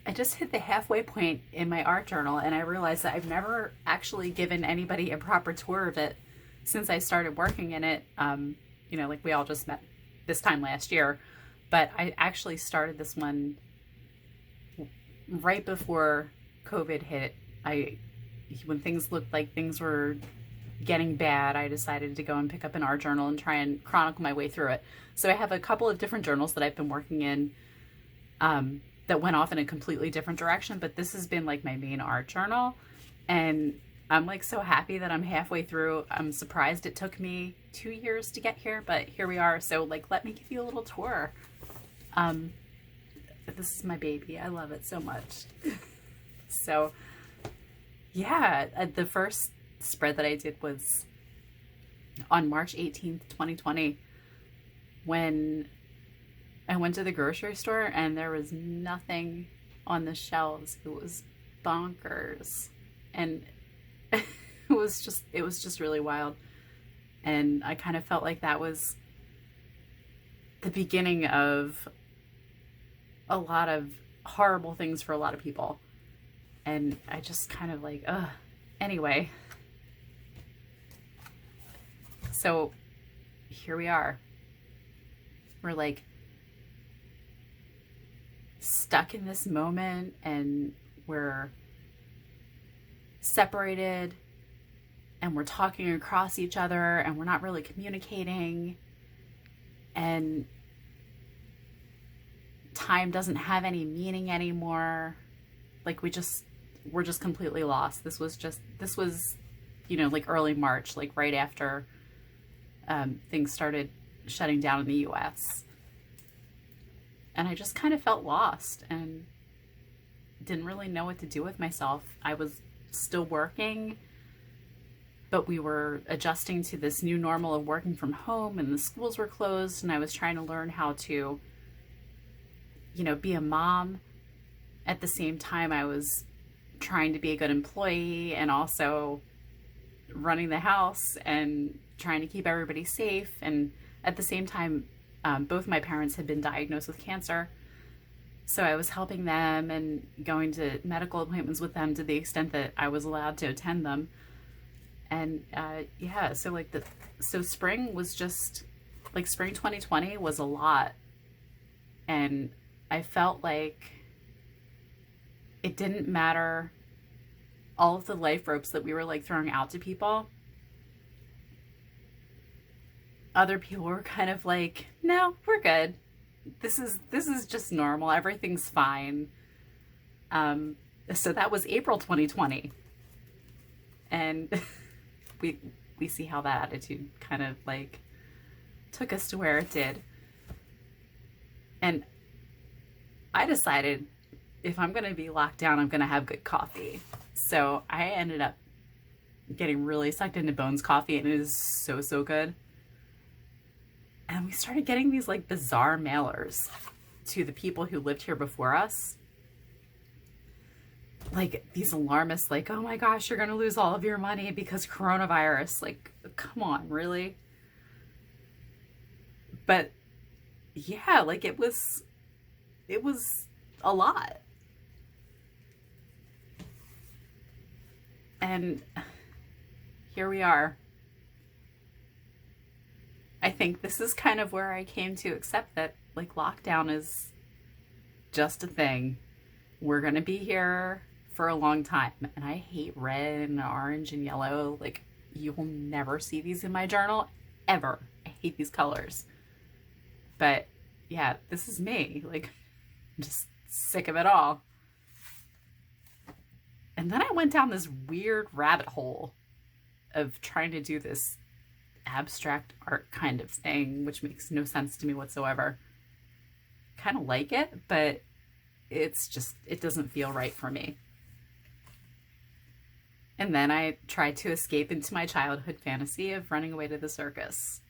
I just hit the halfway point in my art journal, and I realized that I've never actually given anybody a proper tour of it since I started working in it. Like we all just met this time last year, but I actually started this one right before COVID hit. When things looked like things were getting bad, I decided to go and pick up an art journal and try and chronicle my way through it. So I have a couple of different journals that I've been working in, that went off in a completely different direction, but this has been like my main art journal, and I'm like so happy that I'm halfway through. I'm surprised it took me 2 years to get here, but here we are. So like, let me give you a little tour. This is my baby. I love it so much. So yeah, the first spread that I did was on March 18th, 2020, when I went to the grocery store and there was nothing on the shelves. It was bonkers. And it was just really wild. And I kind of felt like that was the beginning of a lot of horrible things for a lot of people. And I just kind of like, ugh. Anyway. So here we are. We're like stuck in this moment, and we're separated, and we're talking across each other, and we're not really communicating, and time doesn't have any meaning anymore. Like we're just completely lost. This was like early March, like right after things started shutting down in the US. And I just kind of felt lost and didn't really know what to do with myself. I was still working, but we were adjusting to this new normal of working from home, and the schools were closed, and I was trying to learn how to, be a mom. At the same time, I was trying to be a good employee and also running the house and trying to keep everybody safe. And at the same time, both my parents had been diagnosed with cancer. So I was helping them and going to medical appointments with them to the extent that I was allowed to attend them. And so spring was just like, spring 2020 was a lot. And I felt like it didn't matter all of the life ropes that we were like throwing out to people. Other people were kind of like, no, we're good. This is just normal. Everything's fine. So that was April 2020. And we see how that attitude kind of like took us to where it did. And I decided, if I'm going to be locked down, I'm going to have good coffee. So I ended up getting really sucked into Bones coffee, and it is so, so good. And we started getting these like bizarre mailers to the people who lived here before us. Like these alarmists, like, oh my gosh, you're going to lose all of your money because coronavirus. Like, come on, really? But yeah, like it was a lot. And here we are. I think this is kind of where I came to accept that like lockdown is just a thing. We're going to be here for a long time. And I hate red and orange and yellow. Like, you will never see these in my journal ever. I hate these colors. But yeah, this is me. Like, I'm just sick of it all. And then I went down this weird rabbit hole of trying to do this abstract art kind of thing, which makes no sense to me whatsoever. Kind of like it, but it doesn't feel right for me. And then I tried to escape into my childhood fantasy of running away to the circus.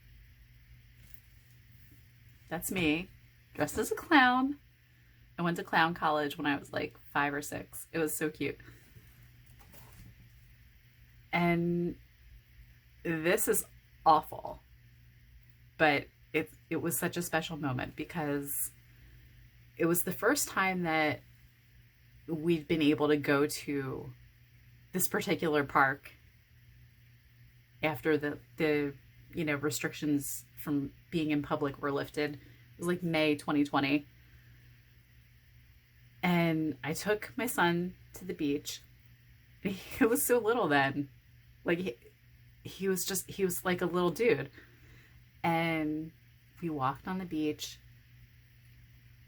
That's me, dressed as a clown. I went to clown college when I was like 5 or 6. It was so cute. And this is awful, but it was such a special moment because it was the first time that we've been able to go to this particular park after the restrictions from being in public were lifted. It was like May 2020. And I took my son to the beach. He was so little then. Like he was like a little dude. And we walked on the beach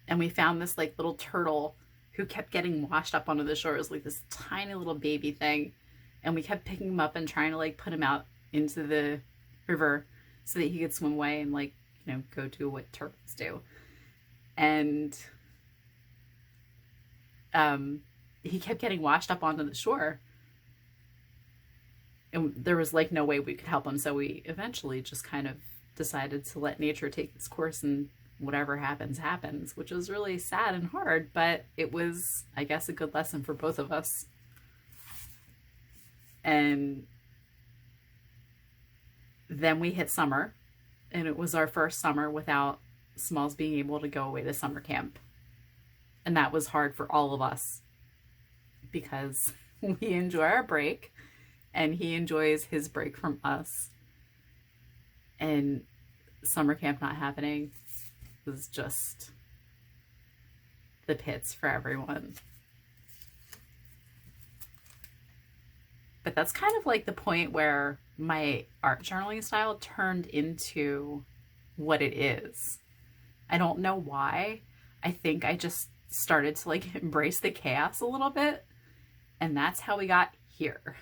and we found this like little turtle who kept getting washed up onto the shore. It was like this tiny little baby thing. And we kept picking him up and trying to like put him out into the river so that he could swim away and like, go do what turtles do. And he kept getting washed up onto the shore. And there was like no way we could help him. So we eventually just kind of decided to let nature take its course and whatever happens, happens, which was really sad and hard, but it was, I guess, a good lesson for both of us. And then we hit summer, and it was our first summer without Smalls being able to go away to summer camp. And that was hard for all of us because we enjoy our break and he enjoys his break from us. And summer camp not happening was just the pits for everyone. But that's kind of like the point where my art journaling style turned into what it is. I don't know why. I think I just started to like embrace the chaos a little bit, and that's how we got here.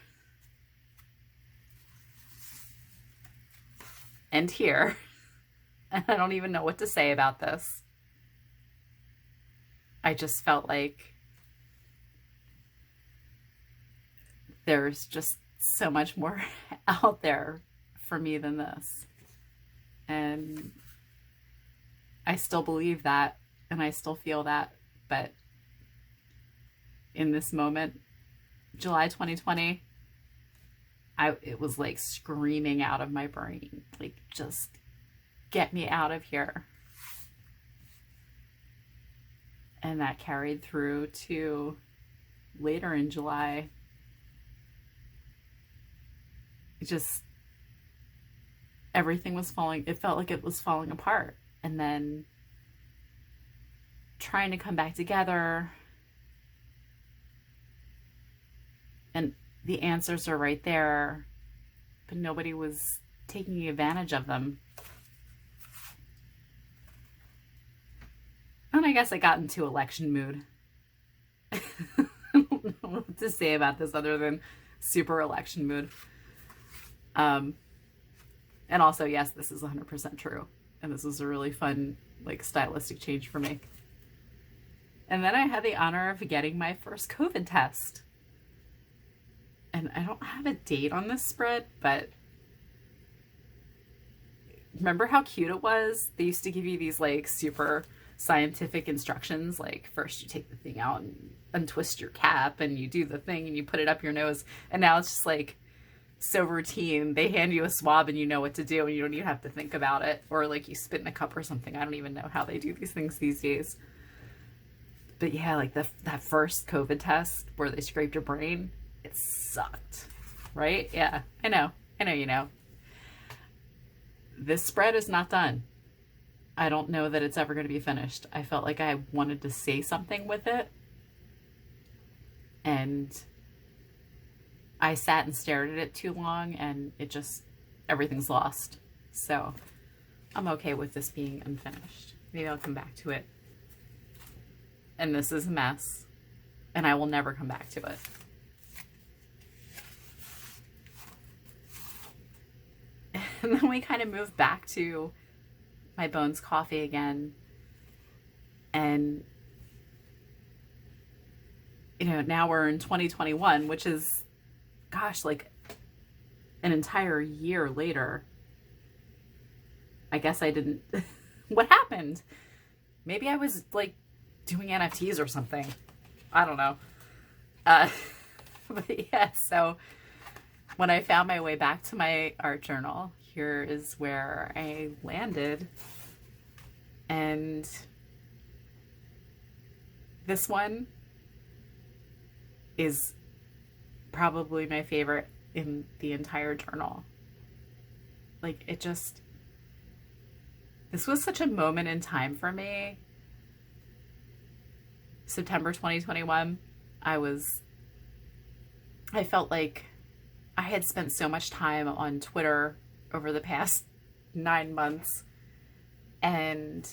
And here. And I don't even know what to say about this. I just felt like there's just so much more out there for me than this. And I still believe that, and I still feel that, but in this moment, July 2020, it was like screaming out of my brain, like, just get me out of here. And that carried through to later in July. It just, everything was falling, it felt like it was falling apart. And then trying to come back together, and the answers are right there, but nobody was taking advantage of them. And I guess I got into election mood. I don't know what to say about this other than super election mood. And also, yes, this is 100% true. And this was a really fun, like, stylistic change for me. And then I had the honor of getting my first COVID test. And I don't have a date on this spread, but remember how cute it was? They used to give you these, like, super scientific instructions. Like, first you take the thing out and untwist your cap, and you do the thing, and you put it up your nose. And now it's just, like, so routine. They hand you a swab and you know what to do, and you don't even have to think about it. Or, like, you spit in a cup or something. I don't even know how they do these things these days. But yeah, like that first COVID test where they scraped your brain, it sucked, right? Yeah, I know, you know. This spread is not done. I don't know that it's ever going to be finished. I felt like I wanted to say something with it, and I sat and stared at it too long, and it just, everything's lost. So I'm okay with this being unfinished. Maybe I'll come back to it. And this is a mess, and I will never come back to it. And then we kind of moved back to my Bones coffee again. And, you know, now we're in 2021, which is, gosh, like an entire year later. I guess I didn't, what happened? Maybe I was like doing NFTs or something. I don't know. But yeah, so when I found my way back to my art journal, here is where I landed. And this one is probably my favorite in the entire journal. Like, it just, this was such a moment in time for me. September 2021, I felt like I had spent so much time on Twitter over the past 9 months, and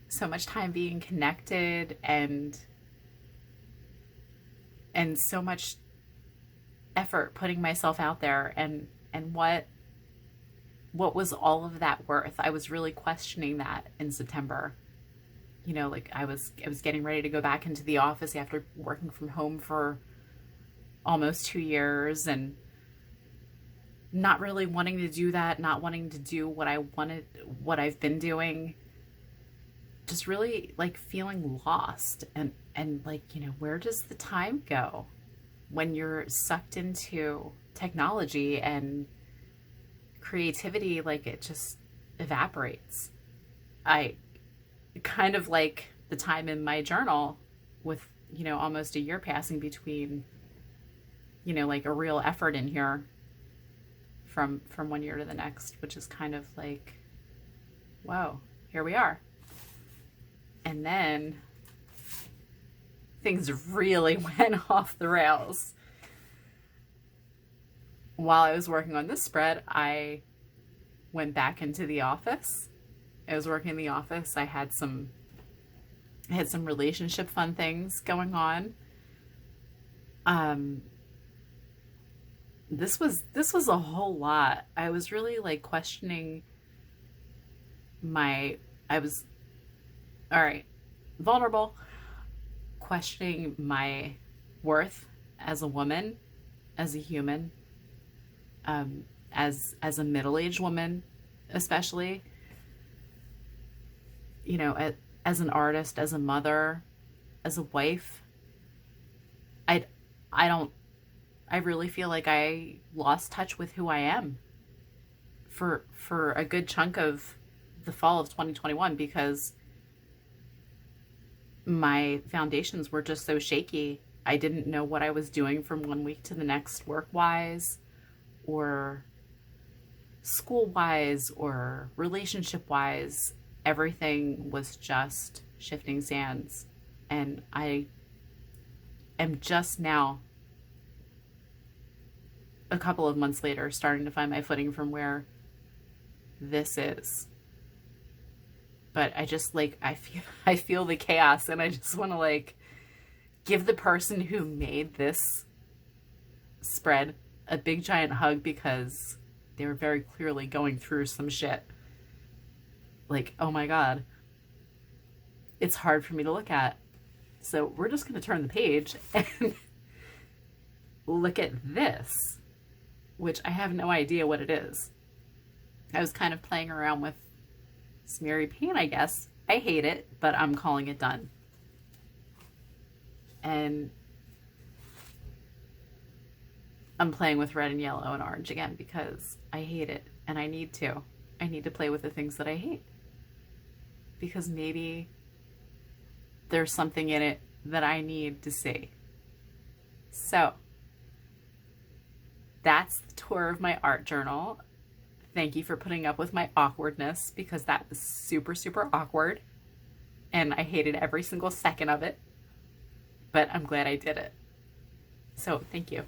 so much time being connected, and so much effort putting myself out there, and what was all of that worth? I was really questioning that in September. You know, like I was getting ready to go back into the office after working from home for almost 2 years, and not really wanting to do that, not wanting to do what I wanted, what I've been doing. Just really like feeling lost, and like, you know, where does the time go when you're sucked into technology and creativity? Like, it just evaporates. I kind of like the time in my journal with, you know, almost a year passing between, you know, like a real effort in here from one year to the next, which is kind of like, whoa, here we are. And then things really went off the rails. While I was working on this spread, I went back into the office. I was working in the office. I had some relationship fun things going on. This was a whole lot. I was really like questioning vulnerable, questioning my worth as a woman, as a human, as a middle-aged woman, especially, you know, as an artist, as a mother, as a wife. I really feel like I lost touch with who I am for a good chunk of the fall of 2021, because my foundations were just so shaky. I didn't know what I was doing from one week to the next, work-wise or school-wise or relationship-wise. Everything was just shifting sands. And I am just now, a couple of months later, starting to find my footing from where this is. But I just like, I feel the chaos, and I just want to like give the person who made this spread a big giant hug, because they were very clearly going through some shit. Like, oh my God, it's hard for me to look at. So we're just going to turn the page and look at this, which I have no idea what it is. I was kind of playing around with smeary paint, I guess. I hate it, but I'm calling it done. And I'm playing with red and yellow and orange again because I hate it, and I need to. I need to play with the things that I hate, because maybe there's something in it that I need to see. So that's the tour of my art journal. Thank you for putting up with my awkwardness, because that was super, super awkward. And I hated every single second of it. But I'm glad I did it. So thank you.